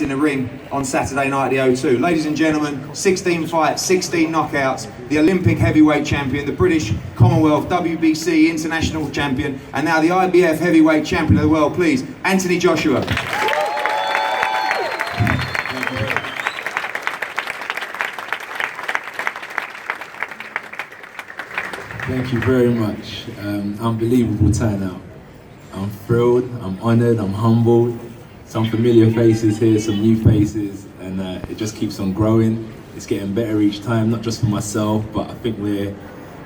in the ring on Saturday night at the O2. Ladies and gentlemen, 16 fights, 16 knockouts, the Olympic heavyweight champion, the British Commonwealth WBC international champion, and now the IBF heavyweight champion of the world, please, Anthony Joshua. Thank you very much. Unbelievable turnout. I'm thrilled, I'm honoured, I'm humbled. Some familiar faces here, some new faces, and it just keeps on growing. It's getting better each time, not just for myself, but I think we're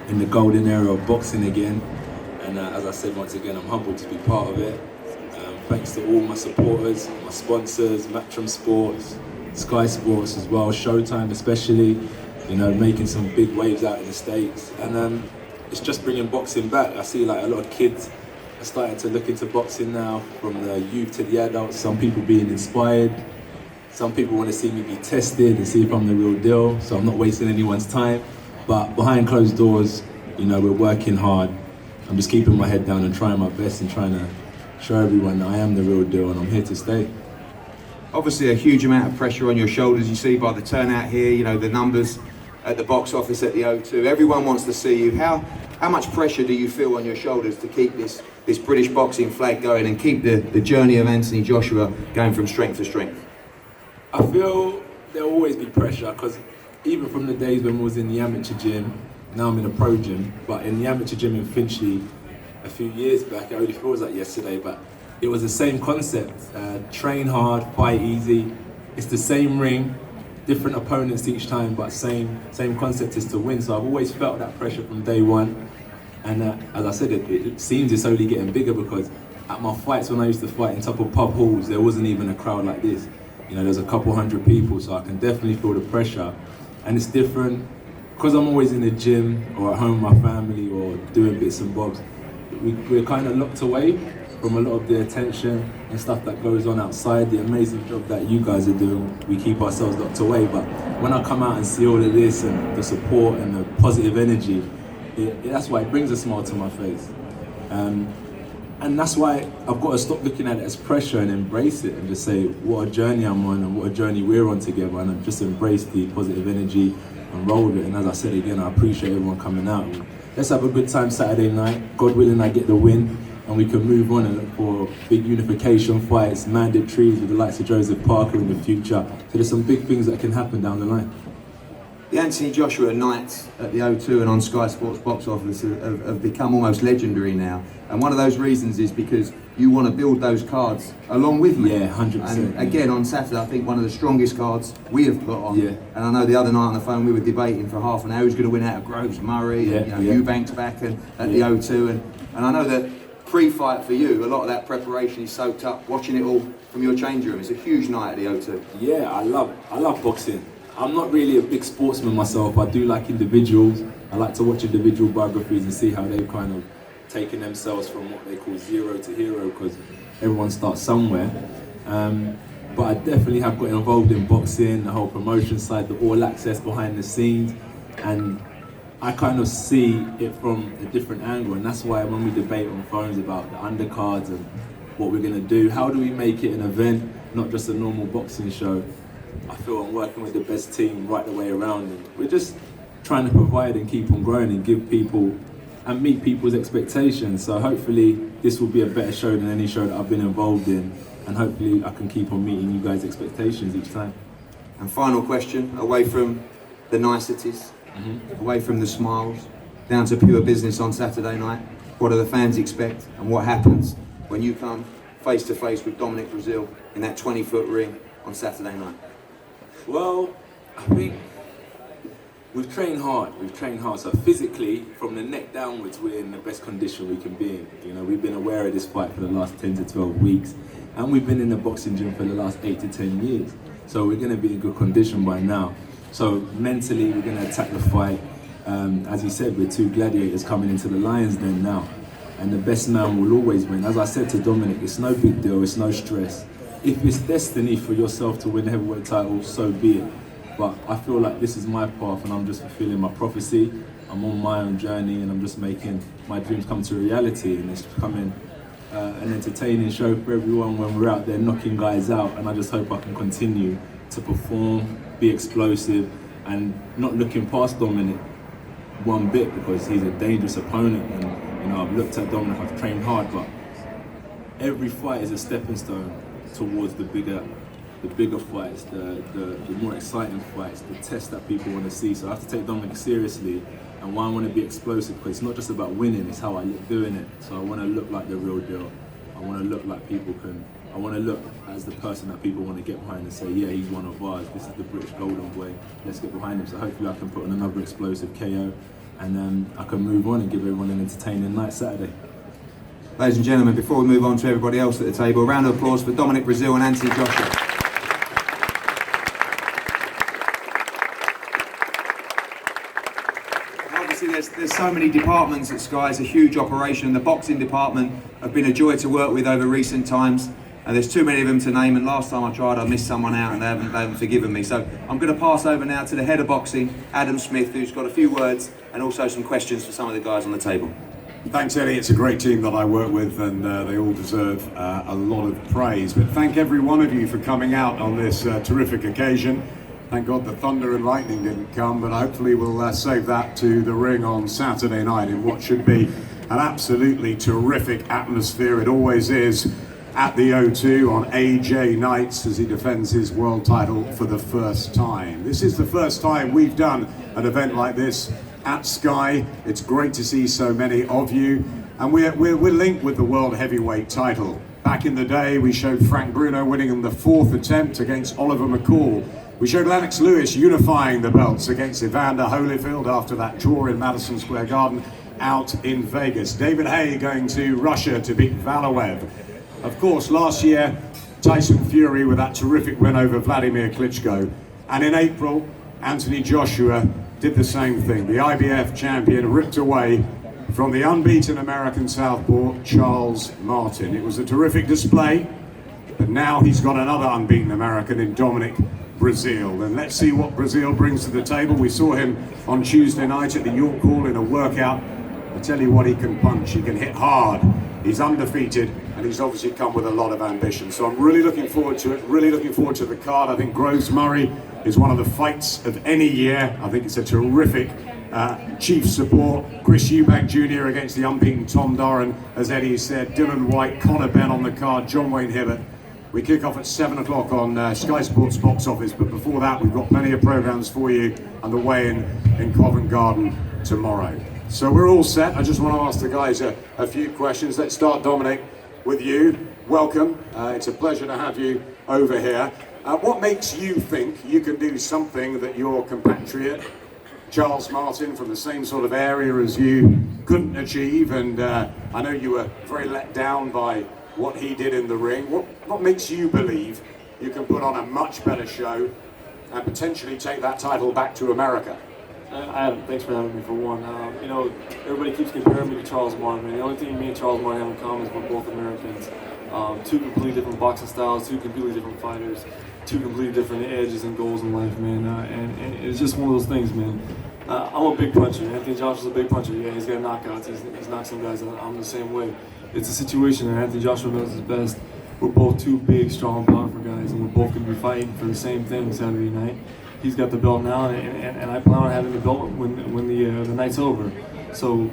in the golden era of boxing again. And as I said, once again, I'm humbled to be part of it. Thanks to all my supporters, my sponsors, Matchroom Sports, Sky Sports as well, Showtime especially, you know, making some big waves out in the States. And it's just bringing boxing back. I see like a lot of kids are starting to look into boxing now, from the youth to the adults, some people being inspired. Some people want to see me be tested and see if I'm the real deal, so I'm not wasting anyone's time. But behind closed doors, you know, we're working hard. I'm just keeping my head down and trying my best and trying to show everyone that I am the real deal and I'm here to stay. Obviously a huge amount of pressure on your shoulders, you see by the turnout here, you know, the numbers at the box office at the O2. Everyone wants to see you. How much pressure do you feel on your shoulders to keep this British boxing flag going and keep the journey of Anthony Joshua going from strength to strength? I feel there'll always be pressure, because even from the days when I was in the amateur gym, now I'm in a pro gym, but in the amateur gym in Finchley a few years back, it only feels like yesterday, but it was the same concept. Train hard, fight easy. It's the same ring, different opponents each time, but same concept is to win. So I've always felt that pressure from day one. And as I said, it seems it's only getting bigger, because at my fights when I used to fight in top of pub halls, there wasn't even a crowd like this. You know, there's a couple hundred people, so I can definitely feel the pressure. And it's different, because I'm always in the gym or at home with my family or doing bits and bobs. We're kind of locked away from a lot of the attention and stuff that goes on outside. The amazing job that you guys are doing, we keep ourselves locked away. But when I come out and see all of this and the support and the positive energy, that's why it brings a smile to my face. And that's why I've got to stop looking at it as pressure and embrace it and just say what a journey I'm on and what a journey we're on together, and just embrace the positive energy and roll with it. And as I said again, I appreciate everyone coming out. Let's have a good time Saturday night. God willing, I get the win and we can move on and look for big unification fights, mandatories with the likes of Joseph Parker in the future. So there's some big things that can happen down the line. The Anthony Joshua nights at the O2 and on Sky Sports box office have become almost legendary now. And one of those reasons is because you want to build those cards along with me. Yeah, 100%. And again, on Saturday, I think one of the strongest cards we have put on. Yeah. And I know the other night on the phone we were debating for half an hour who's going to win out of Groves Murray, and Eubanks back at the O2. And I know that pre-fight for you, a lot of that preparation is soaked up watching it all from your change room. It's a huge night at the O2. Yeah, I love boxing. I'm not really a big sportsman myself. I do like individuals. I like to watch individual biographies and see how they've kind of taken themselves from what they call zero to hero, because everyone starts somewhere. But I definitely have got involved in boxing, the whole promotion side, the all access behind the scenes, and I kind of see it from a different angle. And that's why when we debate on phones about the undercards and what we're going to do, how do we make it an event, not just a normal boxing show? I feel I'm working with the best team right the way around, and we're just trying to provide and keep on growing and give people and meet people's expectations. So hopefully this will be a better show than any show that I've been involved in, and hopefully I can keep on meeting you guys' expectations each time. And final question, away from the niceties, away from the smiles, down to pure business on Saturday night, what do the fans expect and what happens when you come face to face with Dominic Breazeale in that 20-foot ring on Saturday night? Well, I think we've trained hard. So physically, from the neck downwards, we're in the best condition we can be in. You know, we've been aware of this fight for the last 10 to 12 weeks, and we've been in the boxing gym for the last 8 to 10 years. So we're going to be in good condition by now. So mentally, we're going to attack the fight. As you said, we're two gladiators coming into the lion's den now, and the best man will always win. As I said to Dominic, it's no big deal, it's no stress. If it's destiny for yourself to win the heavyweight title, so be it. But I feel like this is my path and I'm just fulfilling my prophecy. I'm on my own journey and I'm just making my dreams come to reality, and it's coming an entertaining show for everyone when we're out there knocking guys out, and I just hope I can continue to perform, be explosive, and not looking past Dominic one bit, because he's a dangerous opponent, and I've looked at Dominic, I've trained hard, but every fight is a stepping stone towards the bigger fights, the more exciting fights, the tests that people want to see. So I have to take Dominic seriously, and why I want to be explosive, because it's not just about winning, it's how I look doing it. So I want to look like the real deal. I want to look like I want to look as the person that people want to get behind and say, yeah, he's one of ours, this is the British Golden Boy, let's get behind him. So hopefully I can put on another explosive KO, and I can move on and give everyone an entertaining night Saturday. Ladies and gentlemen, before we move on to everybody else at the table, a round of applause for Dominic Breazeale and Anthony Joshua. Obviously, there's so many departments at Sky. It's a huge operation. The boxing department have been a joy to work with over recent times. And there's too many of them to name, and last time I tried I missed someone out and they haven't forgiven me. So I'm going to pass over now to the head of boxing, Adam Smith, who's got a few words and also some questions for some of the guys on the table. Thanks, Eddie. It's a great team that I work with, and they all deserve a lot of praise. But thank every one of you for coming out on this terrific occasion. Thank God the thunder and lightning didn't come, but hopefully we'll save that to the ring on Saturday night in what should be an absolutely terrific atmosphere. It always is at the O2 on AJ nights as he defends his world title for the first time. This is the first time we've done an event like this at Sky. It's great to see so many of you, and we're linked with the world heavyweight title. Back in the day, we showed Frank Bruno winning in the 4th attempt against Oliver McCall. We showed Lennox Lewis unifying the belts against Evander Holyfield after that draw in Madison Square Garden out in Vegas. David Haye going to Russia to beat Valaev. Of course, last year, Tyson Fury with that terrific win over Vladimir Klitschko. And in April, Anthony Joshua did the same thing. The IBF champion ripped away from the unbeaten American southpaw, Charles Martin. It was a terrific display, but now he's got another unbeaten American in Dominic Breazeale. And let's see what Breazeale brings to the table. We saw him on Tuesday night at the York Hall in a workout. I tell you what, he can punch, he can hit hard. He's undefeated, and he's obviously come with a lot of ambition. So I'm really looking forward to it, really looking forward to the card. I think Groves Murray is one of the fights of any year. I think it's a terrific chief support. Chris Eubank Jr. against the unbeaten Tom Doran, as Eddie said. Dylan White, Conor Benn on the card, John Wayne Hibbert. We kick off at 7 o'clock on Sky Sports box office, but before that we've got plenty of programmes for you and the weigh-in in Covent Garden tomorrow. So we're all set. I just want to ask the guys a few questions. Let's start, Dominic, with you. Welcome. It's a pleasure to have you over here. What makes you think you can do something that your compatriot, Charles Martin, from the same sort of area as you, couldn't achieve? And I know you were very let down by what he did in the ring. What makes you believe you can put on a much better show and potentially take that title back to America? Adam, thanks for having me for one. Everybody keeps comparing me to Charles Martin. The only thing me and Charles Martin have in common is we're both Americans. Two completely different boxing styles, two completely different fighters, two completely different edges and goals in life, man. And it's just one of those things, man. I'm a big puncher. Anthony Joshua's a big puncher. Yeah, he's got knockouts. He's knocked some guys out. I'm the same way. It's a situation, and Anthony Joshua knows his best. We're both two big, strong, powerful guys, and we're both going to be fighting for the same thing Saturday night. He's got the belt now, and I plan on having the belt when the night's over. So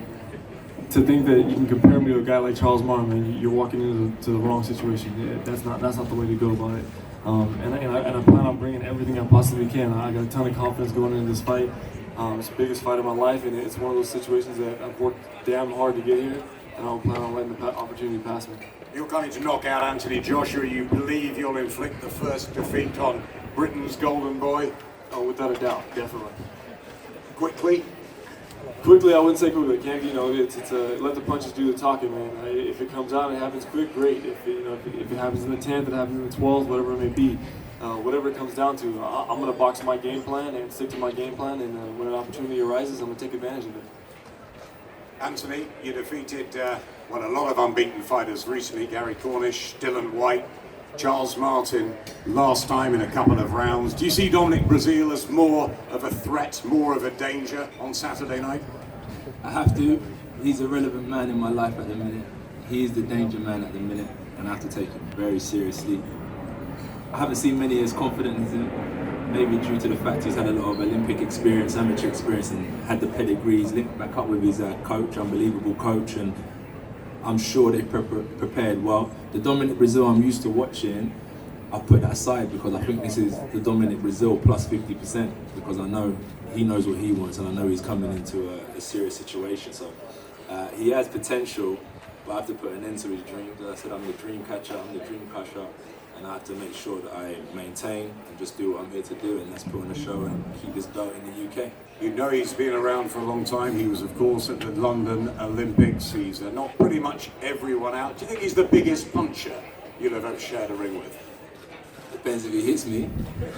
to think that you can compare me to a guy like Charles Martin, man, you're walking into the wrong situation. Yeah, that's not the way to go about it. And I plan on bringing everything I possibly can. I got a ton of confidence going into this fight. It's the biggest fight of my life, and it's one of those situations that I've worked damn hard to get here, and I don't plan on letting the opportunity pass me. You're coming to knock out Anthony Joshua. You believe you'll inflict the first defeat on Britain's Golden Boy? Oh, without a doubt, definitely. Quickly? Quickly, I wouldn't say quickly. Can't, it's let the punches do the talking, man. If it comes out and it happens quick, great. If it happens in the 10th, it happens in the 12th, whatever it may be. Whatever it comes down to, I'm going to box my game plan and stick to my game plan, and when an opportunity arises, I'm going to take advantage of it. Anthony, you defeated a lot of unbeaten fighters recently. Gary Cornish, Dylan White, Charles Martin, last time in a couple of rounds. Do you see Dominic Breazeale as more of a threat, more of a danger on Saturday night? I have to. He's a relevant man in my life at the minute. He's the danger man at the minute, and I have to take him very seriously. I haven't seen many as confident as him, maybe due to the fact he's had a lot of Olympic experience, amateur experience, and had the pedigrees linked back up with his coach, unbelievable coach, and I'm sure they prepared well. The Dominic Breazeale I'm used to watching, I've put that aside because I think this is the Dominic Breazeale plus 50%, because I know he knows what he wants and I know he's coming into a serious situation. So he has potential, but I have to put an end to his dreams. As I said, I'm the dream catcher, I'm the dream crusher, and I have to make sure that I maintain and just do what I'm here to do, and that's put on a show and keep this belt in the UK. You know he's been around for a long time. He was, of course, at the London Olympics. He's knocked pretty much everyone out. Do you think he's the biggest puncher you'll have ever shared a ring with? Depends if he hits me.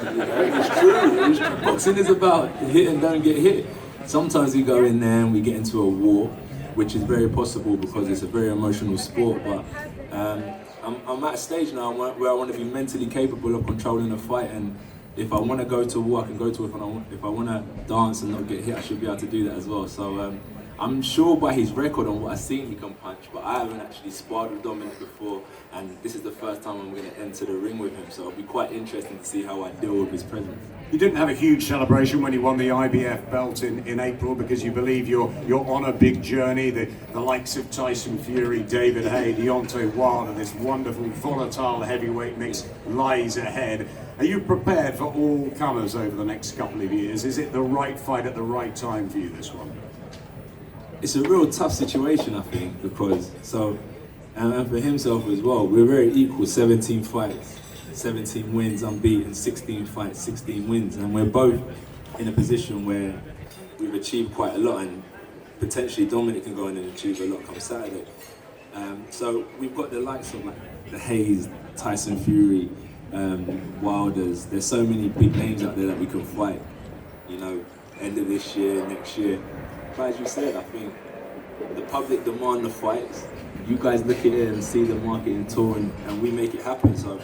It's true. Boxing is about hit and don't get hit. Sometimes we go in there and we get into a war, which is very possible because it's a very emotional sport. But I'm at a stage now where I want to be mentally capable of controlling a fight, and if I want to go to war, I can go to it. If I want to dance and not get hit, I should be able to do that as well. So I'm sure by his record on what I've seen he can punch, but I haven't actually sparred with Dominic before, and this is the first time I'm going to enter the ring with him, so it'll be quite interesting to see how I deal with his presence. You didn't have a huge celebration when you won the IBF belt in April because you believe you're on a big journey. The likes of Tyson Fury, David Haye, Deontay Wilder, this wonderful volatile heavyweight mix lies ahead. Are you prepared for all comers over the next couple of years? Is it the right fight at the right time for you, this one? It's a real tough situation, I think, because and for himself as well, we're very equal, 17 fights, 17 wins, unbeaten, 16 fights, 16 wins, and we're both in a position where we've achieved quite a lot, and potentially Dominic can go in and achieve a lot come Saturday. So we've got the likes of like the Hayes, Tyson Fury, Wilders. There's so many big names out there that we can fight, you know, end of this year, next year. But as you said, I think the public demand the fights. You guys look at it and see the marketing tour, and we make it happen. So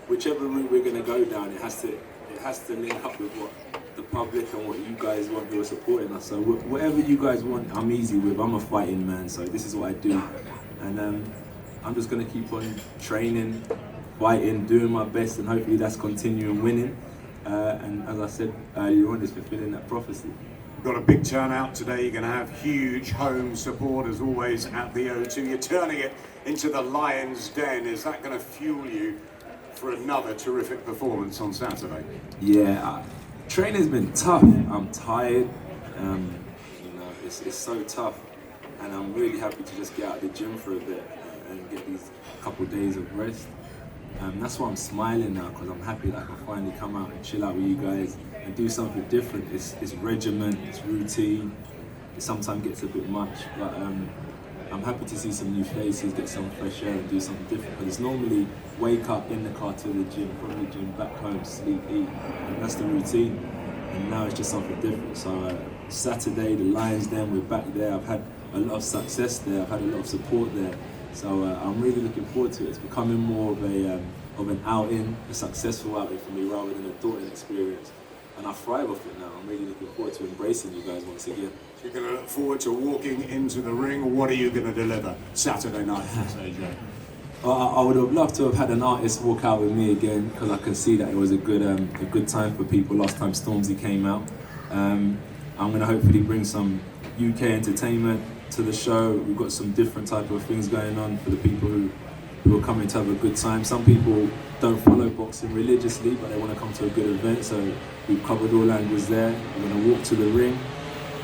whichever route we're going to go down, it has to link up with what the public and what you guys want who are supporting us. So whatever you guys want, I'm easy with. I'm a fighting man, so this is what I do, and I'm just going to keep on training, fighting, doing my best, and hopefully that's continuing winning. And as I said earlier on, it's fulfilling that prophecy. Got a big turnout today. You're going to have huge home support as always at the O2. You're turning it into the Lion's Den. Is that going to fuel you for another terrific performance on Saturday? Yeah, training's been tough. I'm tired. You know, it's so tough, and I'm really happy to just get out of the gym for a bit and get these couple of days of rest. That's why I'm smiling now, because I'm happy that I can finally come out and chill out with you guys and do something different. It's regiment, it's routine. It sometimes gets a bit much, but I'm happy to see some new faces, get some fresh air and do something different. Because it's normally wake up in the car to the gym, from the gym, back home, sleep, eat, and that's the routine. And now it's just something different. So Saturday, the Lions Den, we're back there. I've had a lot of success there. I've had a lot of support there. So I'm really looking forward to it. It's becoming more of an outing, a successful outing for me rather than a daunting experience. And I thrive off it now. I'm really looking forward to embracing you guys once again. You're going to look forward to walking into the ring. What are you going to deliver Saturday night, AJ? I would have loved to have had an artist walk out with me again, because I can see that it was a good time for people. Last time Stormzy came out. I'm going to hopefully bring some UK entertainment to the show. We've got some different type of things going on for the people who are coming to have a good time. Some people don't follow boxing religiously, but they want to come to a good event, so we've covered all angles there. We're going to walk to the ring.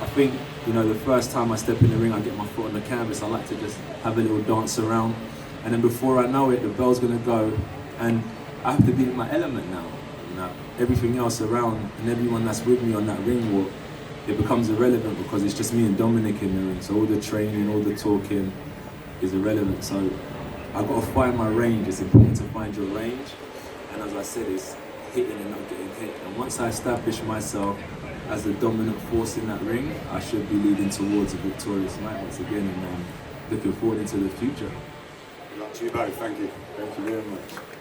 I think, you know, the first time I step in the ring, I get my foot on the canvas. I like to just have a little dance around, and then before I know it, the bell's going to go, and I have to be in my element now. You know, everything else around and everyone that's with me on that ring walk, it becomes irrelevant because it's just me and Dominic in the ring. So all the training, all the talking is irrelevant. So I've got to find my range. It's important to find your range. And as I said, it's hitting and not getting hit. And once I establish myself as the dominant force in that ring, I should be leading towards a victorious night once again, and looking forward into the future. Good luck to you both. Thank you. Thank you very much.